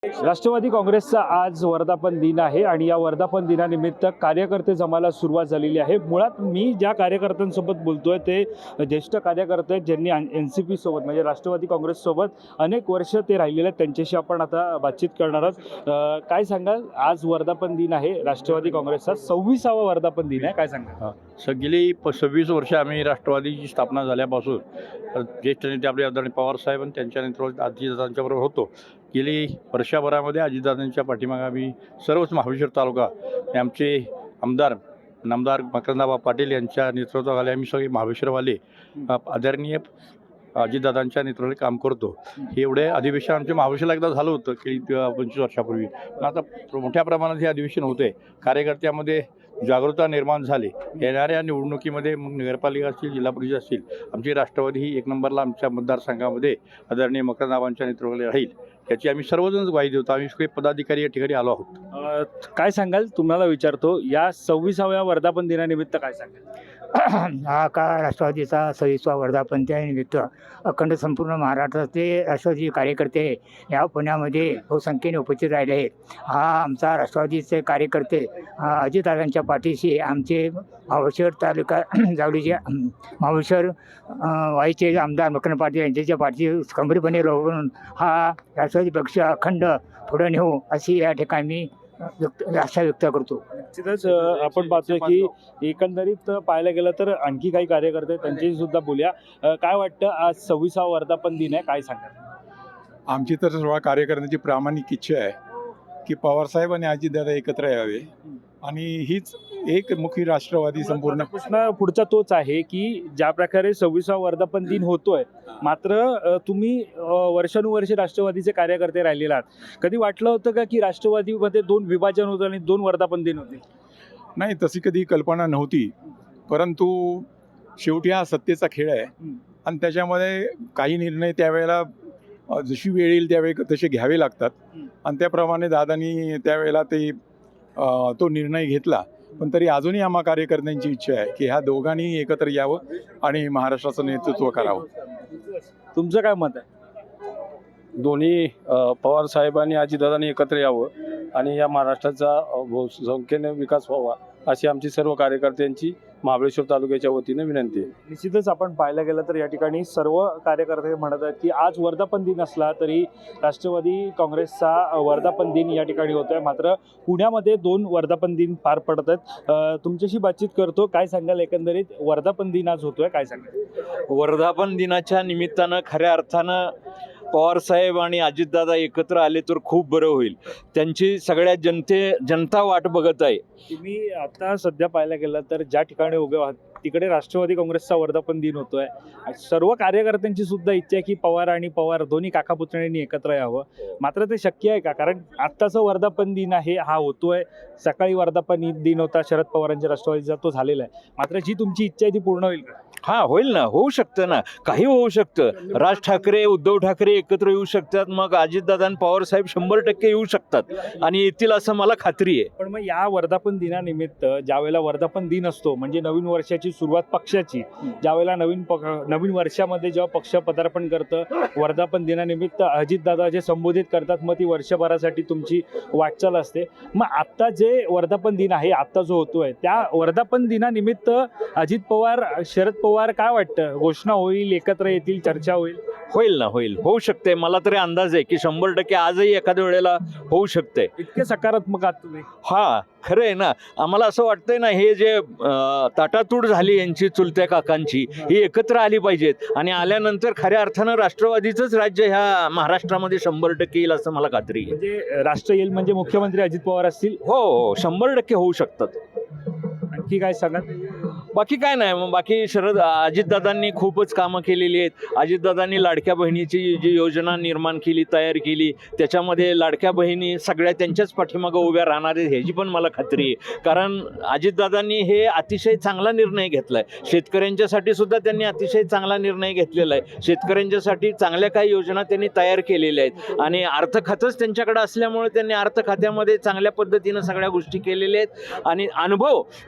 राष्ट्रवादी काँग्रेसचा आज वर्धापन दिन आहे आणि या वर्धापन दिनानिमित्त कार्यकर्ते जमायला सुरुवात झालेली आहे। मुळात मी ज्या कार्यकर्त्यांसोबत बोलतोय ते ज्येष्ठ कार्यकर्ते आहेत, ज्यांनी NCP सोबत म्हणजे राष्ट्रवादी काँग्रेससोबत अनेक वर्ष ते राहिलेले आहेत। त्यांच्याशी आपण आता बातचीत करणार आहोत। काय सांगाल, आज वर्धापन दिन आहे राष्ट्रवादी काँग्रेसचा 26वा वर्धापन दिन आहे, काय सांगाल? गेली 26 वर्ष आम्ही राष्ट्रवादीची स्थापना झाल्यापासून ज्येष्ठ नेते आपले आदरणीय पवारसाहेब आणि त्यांच्या नेतृत्वात अजितदादांच्याबरोबर होतो। गेली वर्षभरामध्ये अजितदादांच्या पाठीमागे आम्ही सर्वच महाबळेश्वर तालुका आमचे आमदार मकरंदाबा पाटील यांच्या नेतृत्वाखाली आम्ही सगळे महाबळेश्वरवाले आदरणीय अजितदादांच्या नेतृत्वाने काम करतो। हे एवढे अधिवेशन आमच्या महाबळेश्वरला एकदा झालं होतं की 25 वर्षापूर्वी, पण आता मोठ्या प्रमाणात हे अधिवेशन होते। कार्यकर्त्यामध्ये जागरूकता निर्माण झाली। येणाऱ्या निवडणुकीमध्ये मग नगरपालिका असतील, जिल्हा परिषद असतील, आमची राष्ट्रवादी ही एक नंबरला आमच्या मतदारसंघामध्ये आदरणीय मकरंदाबांच्या नेतृत्वाखाली राहील याची आम्ही सर्वजण ग्वाही देतो। आम्ही सगळे पदाधिकारी या ठिकाणी आलो आहोत। काय सांगाल, तुम्हाला विचारतो, या 26व्या वर्धापन दिनानिमित्त काय सांगाल? हा का राष्ट्रवादीचा 26वा वर्धापन त्यानिमित्त अखंड संपूर्ण महाराष्ट्रातले राष्ट्रवादी कार्यकर्ते या पुण्यामध्ये बहुसंख्येने उपस्थित राहिले आहेत। हा आमचा राष्ट्रवादीचे कार्यकर्ते अजितदादांच्या पाठीशी आमचे महाबळेश्वर तालुका जावळीचे महाबळेश्वर वाईचे आमदार मकरंद पाटील यांच्या पाठीशी खंबीरपणे राहून हा राष्ट्रवादी पक्ष अखंड पुढे नेऊ अशी या ठिकाणी आशा व्यक्त करतो। निश्चितच आपण पाहतोय की एकंदरीत पाहायला गेलं तर आणखी काही कार्यकर्ते त्यांच्याशी सुद्धा बोलूया। काय वाटतं, आज 26वा वर्धापन दिन आहे, काय सांगाल? आमची तर सर्व कार्यकर्त्यांची प्रामाणिक इच्छा आहे की पवारसाहेब आणि अजितदादा एकत्र यावे आणि हीच एकमुखी राष्ट्रवादी संपूर्ण प्रश्न पुढचा तोच आहे की ज्या प्रकारे 26वा वर्धापन दिन होतोय, मात्र तुम्ही वर्षानुवर्षे राष्ट्रवादीचे कार्यकर्ते राहिलेले आहात, कधी वाटलं होतं का की राष्ट्रवादीमध्ये 2 विभाजन होतं आणि 2 वर्धापन दिन होते? नाही, तशी कधी कल्पना नव्हती, परंतु शेवटी हा सत्तेचा खेळ आहे आणि त्याच्यामध्ये काही निर्णय त्यावेळेला जशी वेळ येईल त्यावेळी तसे घ्यावे लागतात आणि त्याप्रमाणे दादांनी त्यावेळेला तो निर्णय घेतला। पण तरी अजूनही आम्हा कार्यकर्त्यांची इच्छा आहे की ह्या दोघांनी एकत्र यावं आणि महाराष्ट्राचं नेतृत्व करावं। तुमचं काय मत आहे? दोन्ही पवारसाहेब आणि अजितदादांनी एकत्र यावं आणि या महाराष्ट्राचा बहुसंख्येने विकास व्हावा अशी आमची सर्व कार्यकर्त्यांची महाबळेश्वर तालुक्याच्या वतीने विनंती आहे। निश्चितच आपण पाहायला गेलं तर या ठिकाणी सर्व कार्यकर्ते म्हणत आहेत की आज वर्धापन दिन असला तरी राष्ट्रवादी काँग्रेसचा वर्धापन दिन या ठिकाणी होतोय, मात्र पुण्यामध्ये 2 वर्धापन दिन पार पडत आहेत। तुमच्याशी बातचीत करतो, काय सांगाल, एकंदरीत वर्धापन दिन आज होतोय, काय सांगाल? वर्धापन दिनाच्या निमित्तानं खऱ्या अर्थानं पवारसाहेब आणि अजितदादा एकत्र आले तर खूप बरं होईल। त्यांची सगळ्या जनता वाट बघत आहे। तुम्ही आता सध्या पाहायला गेलं तर ज्या ठिकाणी उभे आहात तिकडे राष्ट्रवादी काँग्रेसचा वर्धापन दिन होतोय। सर्व कार्यकर्त्यांची सुद्धा इच्छा आहे की पवार आणि पवार दोन्ही काका पुतण्यांनी एकत्र यावं, मात्र ते शक्य आहे का? कारण आत्ताचं वर्धापन दिन आहे, हा होतोय, सकाळी वर्धापन दिन होता शरद पवारांच्या राष्ट्रवादीचा, तो झालेला आहे, मात्र जी तुमची इच्छा आहे ती पूर्ण होईल का? हा, होईल ना, होऊ शकतं ना, काही होऊ शकतं। राज ठाकरे उद्धव ठाकरे एकत्र येऊ शकतात, मग अजितदादा आणि पवारसाहेब 100% येऊ शकतात आणि येतील असं मला खात्री आहे। पण मग या वर्धापन दिनानिमित्त ज्यावेळेला वर्धापन दिन असतो म्हणजे नवीन वर्षाची सुरुवात पक्षाची, ज्यावेळेला नवीन वर्षामध्ये जेव्हा पक्ष पदार्पण करतं, वर्धापन दिनानिमित्त अजितदादा जे संबोधित करतात, मग ती वर्षभरासाठी तुमची वाटचाल असते। मग आत्ता जे वर्धापन दिन आहे, आत्ता जो होतोय, त्या वर्धापन दिनानिमित्त अजित पवार शरद पवार काय वाटतं, घोषणा होईल, एकत्र येतील, चर्चा होईल? होईल ना, होईल, होऊ शकते। मला तरी अंदाज आहे की 100% आजही एखाद्या वेळेला होऊ शकते। इतके सकारात्मक आहात तुम्ही? हा, खरं आहे ना, आम्हाला असं वाटतंय ना, हे जे ताटातूट झाली यांची चुलत्या काकांची, ही एकत्र आली पाहिजेत आणि आल्यानंतर खऱ्या अर्थानं राष्ट्रवादीचंच राज्य ह्या महाराष्ट्रामध्ये 100% येईल असं मला खात्री आहे। म्हणजे राष्ट्र येईल म्हणजे मुख्यमंत्री अजित पवार असतील? हो, 100% होऊ शकतात। आणखी काय सांगाल? बाकी काय नाही, मग बाकी अजितदादांनी खूपच कामं केलेली आहेत। अजितदादांनी लाडक्या बहिणीची जी योजना निर्माण केली, तयार केली, त्याच्यामध्ये लाडक्या बहिणी सगळ्या त्यांच्याच पाठीमागं उभ्या राहणार आहेत ह्याची पण मला खात्री आहे। कारण अजितदादांनी हे अतिशय चांगला निर्णय घेतला आहे। शेतकऱ्यांच्यासाठी सुद्धा त्यांनी अतिशय चांगला निर्णय घेतलेला आहे। शेतकऱ्यांच्यासाठी चांगल्या काही योजना त्यांनी तयार केलेल्या आहेत आणि अर्थ खातंच त्यांच्याकडे असल्यामुळे त्यांनी अर्थ खात्यामध्ये चांगल्या पद्धतीनं सगळ्या गोष्टी केलेल्या आहेत आणि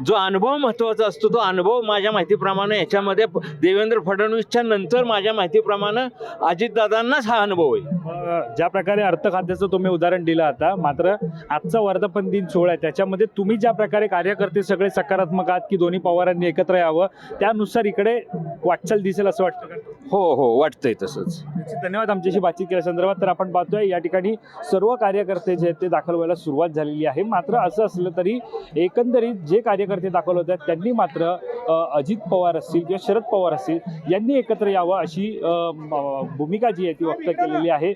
जो अनुभव महत्त्वाचा असतो, तो अनुभव माझ्या माहितीप्रमाणे ह्याच्यामध्ये देवेंद्र फडणवीसच्या नंतर माझ्या माहितीप्रमाणे अजितदादांनाच हा अनुभव आहे. ज्या प्रकारे अर्थखात्याचं तुम्ही उदाहरण दिलं आता, मात्र आजचा वर्धापन दिन सोहळा आहे त्याच्यामध्ये तुम्ही ज्या प्रकारे कार्यकर्ते सगळे सकारात्मक आहात की दोन्ही पवारांनी एकत्र यावं, त्यानुसार इकडे वाटचाल दिसेल असं वाटतं का? हो वाटतंय तसंच. धन्यवाद आमच्याशी बातचीत केल्या संदर्भात. तर आपण पाहतोय या ठिकाणी सर्व कार्यकर्ते जे आहेत ते दाखल व्हायला सुरुवात झालेली आहे. मात्र असं असलं तरी एकंदरीत जे कार्यकर्ते दाखल होत आहेत त्यांनी मात्र अजित पवार असतील किंवा शरद पवार असतील यांनी एकत्र यावं अशी भूमिका जी आहे ती व्यक्त केलेली आहे.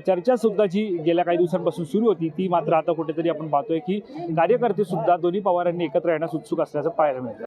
चर्चा सुद्धा जी गेल्या काही दिवसांपासून सुरू होती ती मात्र आता कुठेतरी आपण पाहतोय की कार्यकर्ते सुद्धा दोन्ही पवारांनी एकत्र येण्यास उत्सुक असल्याचं पाहायला मिळतं.